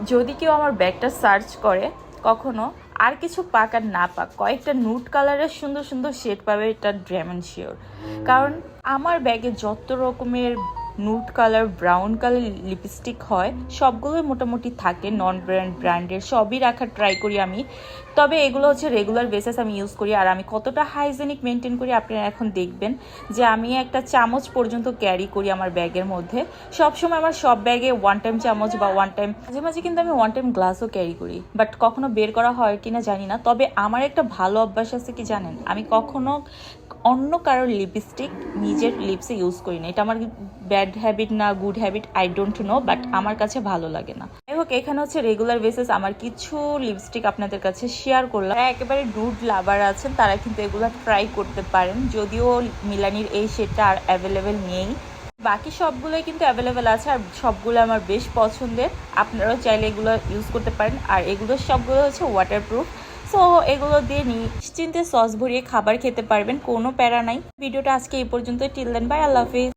যদি কেউ আমার ব্যাগটা সার্চ করে কখনো আর কিছু পাক আর না পাক কয়েকটা নুট কালারের সুন্দর সুন্দর শেড পাবে, এটা ড্যাম শিওর। কারণ আমার ব্যাগে যত রকমের নুট কালার ব্রাউন কালার লিপস্টিক হয় সবগুলোই মোটামুটি থাকে, নন ব্র্যান্ডের সবই রাখার ট্রাই করি আমি। তবে এগুলো হচ্ছে রেগুলার বেসিস আমি ইউজ করি। আর আমি কতটা হাইজেনিক মেনটেন করি আপনারা এখন দেখবেন যে আমি একটা চামচ পর্যন্ত ক্যারি করি আমার ব্যাগের মধ্যে। সবসময় আমার সব ব্যাগে ওয়ান টাইম চামচ বা ওয়ান টাইম, মাঝে মাঝে কিন্তু আমি ওয়ান টাইম গ্লাসও ক্যারি করি, বাট কখনো বের করা হয় কিনা জানি না। তবে আমার একটা ভালো অভ্যাস আছে কি জানেন, আমি কখনো অন্য কারোর লিপস্টিক নিজের লিপসে ইউজ করি না। এটা আমার ব্যাড হ্যাবিট না good habit I don't know, but আমার কাছে ভালো লাগে না। যাই হোক, এখানে হচ্ছে রেগুলার বেসিস আমার কিছু লিপস্টিক আপনাদের কাছে শেয়ার করলাম। যারা একেবারে ডুড লাভার আছেন তারা কিন্তু এগুলো ট্রাই করতে পারেন, যদিও মিলানির এই শেডটা আর অ্যাভেলেবেল নেই। বাকি সবগুলোই কিন্তু অ্যাভেলেবেল আছে আর সবগুলো আমার বেশ পছন্দের। আপনারাও চাইলে এগুলো ইউজ করতে পারেন। আর এগুলো সবগুলো হচ্ছে ওয়াটারপ্রুফ, সো এগুলো দিয়ে নিশ্চিন্তে সস ভরিয়ে খাবার খেতে পারবেন, কোনো প্যারা নাই। ভিডিওটা আজকে এই পর্যন্ত, till then by, Allah Hafiz.